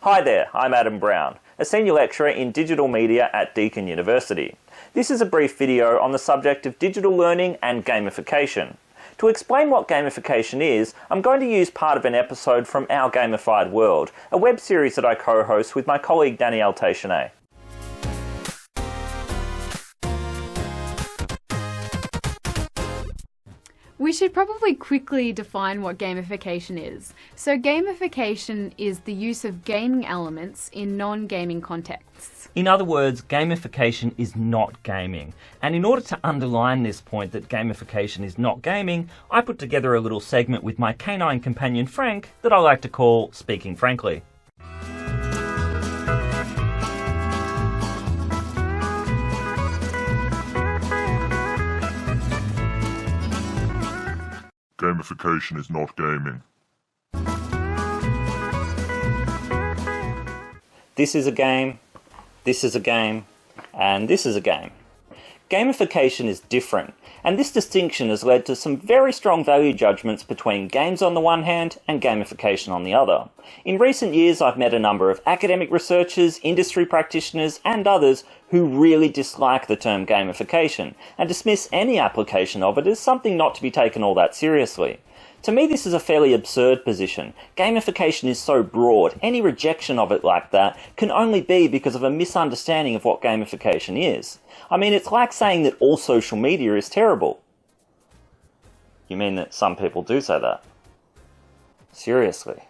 Hi there, I'm Adam Brown, a Senior Lecturer in Digital Media at Deakin University. This is a brief video on the subject of digital learning and gamification. To explain what gamification is, I'm going to use part of an episode from our Gamified World, a web series that I co-host with my colleague Danielle Teychenne. We should probably quickly define what gamification is. So gamification is the use of gaming elements in non-gaming contexts. In other words, gamification is not gaming. And in order to underline this point that gamification is not gaming, I put together a little segment with my canine companion Frank that I like to call Speaking Frankly. Gamification is not gaming. This is a game, this is a game, and this is a game. Gamification is different, and this distinction has led to some very strong value judgments between games on the one hand and gamification on the other. In recent years, I've met a number of academic researchers, industry practitioners, and others who really dislike the term gamification and dismiss any application of it as something not to be taken all that seriously. To me, this is a fairly absurd position. Gamification is so broad, any rejection of it like that can only be because of a misunderstanding of what gamification is. I mean, it's like saying that all social media is terrible. You mean that some people do say that? Seriously.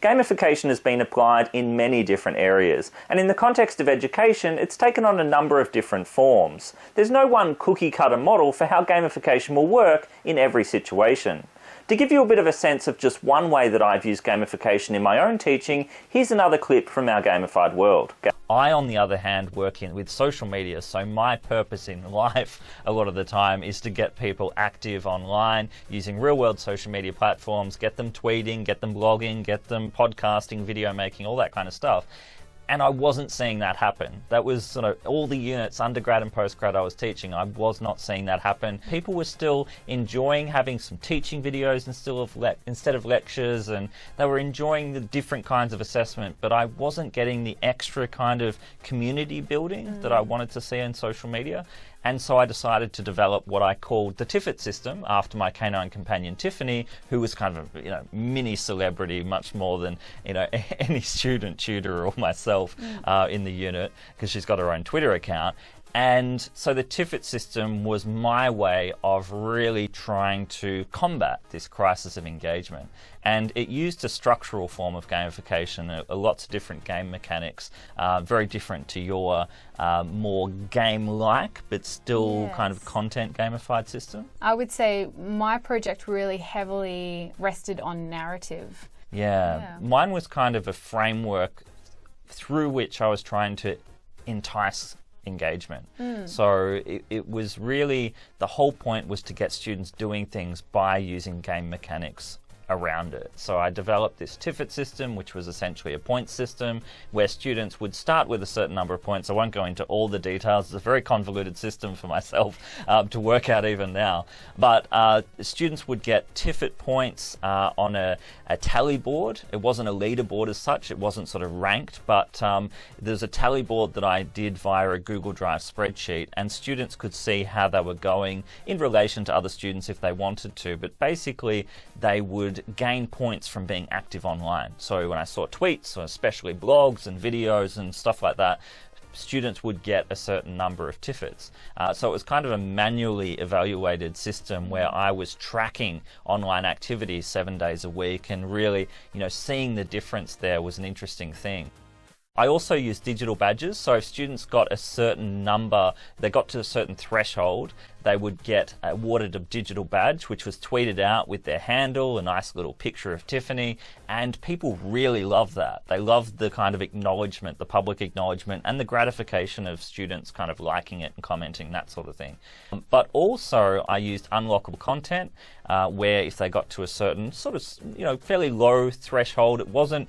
Gamification has been applied in many different areas, and in the context of education, it's taken on a number of different forms. There's no one cookie-cutter model for how gamification will work in every situation. To give you a bit of a sense of just one way that I've used gamification in my own teaching, here's another clip from our Gamified World. I, on the other hand, work with social media, so my purpose in life a lot of the time is to get people active online using real-world social media platforms, get them tweeting, get them blogging, get them podcasting, video making, all that kind of stuff. And I wasn't seeing that happen. That was sort of all the units, undergrad and postgrad I was teaching, I was not seeing that happen. People were still enjoying having some teaching videos instead of lectures, and they were enjoying the different kinds of assessment, but I wasn't getting the extra kind of community building that I wanted to see in social media. And so I decided to develop what I called the Tiferet System after my canine companion Tiffany, who was kind of a mini celebrity, much more than any student tutor or myself in the unit, because she's got her own Twitter account. And so the Tiferet System was my way of really trying to combat this crisis of engagement. And it used a structural form of gamification, lots of different game mechanics, very different to your more game-like, but still kind of content gamified system. I would say my project really heavily rested on narrative. Yeah, mine was kind of a framework through which I was trying to entice engagement. So it was really, the whole point was to get students doing things by using game mechanics around it. So I developed this Tiferet system, which was essentially a point system where students would start with a certain number of points. I won't go into all the details. It's a very convoluted system for myself to work out even now. But students would get Tiferet points on a tally board. It wasn't a leaderboard as such. It wasn't sort of ranked, but there's a tally board that I did via a Google Drive spreadsheet, and students could see how they were going in relation to other students if they wanted to. But basically, they would gain points from being active online. So when I saw tweets, or especially blogs and videos and stuff like that, students would get a certain number of Tiferets. So it was kind of a manually evaluated system where I was tracking online activities 7 days a week, and really, seeing the difference there was an interesting thing. I also used digital badges, so if students got a certain number, they got to a certain threshold, they would get awarded a digital badge, which was tweeted out with their handle, a nice little picture of Tiffany, and people really loved that. They loved the kind of acknowledgement, the public acknowledgement, and the gratification of students kind of liking it and commenting, that sort of thing. But also I used unlockable content, where if they got to a certain sort of, fairly low threshold, it wasn't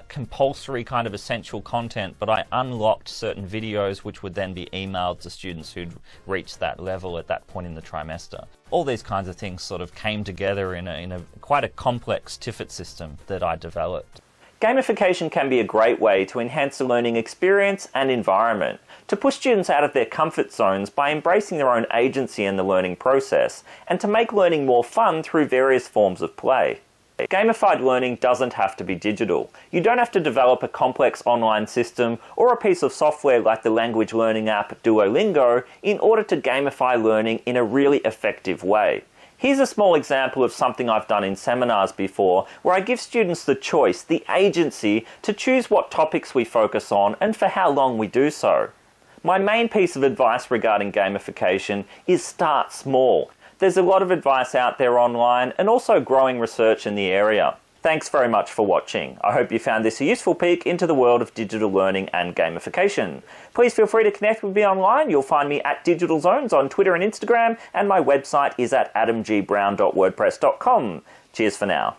compulsory kind of essential content, but I unlocked certain videos which would then be emailed to students who'd reached that level at that point in the trimester. All these kinds of things sort of came together in a quite a complex Tiferet system that I developed. Gamification can be a great way to enhance the learning experience and environment, to push students out of their comfort zones by embracing their own agency in the learning process, and to make learning more fun through various forms of play. Gamified learning doesn't have to be digital. You don't have to develop a complex online system or a piece of software like the language learning app Duolingo in order to gamify learning in a really effective way. Here's a small example of something I've done in seminars before, where I give students the choice, the agency, to choose what topics we focus on and for how long we do so. My main piece of advice regarding gamification is start small. There's a lot of advice out there online and also growing research in the area. Thanks very much for watching. I hope you found this a useful peek into the world of digital learning and gamification. Please feel free to connect with me online. You'll find me at Digital Zones on Twitter and Instagram, and my website is at adamgbrown.wordpress.com. Cheers for now.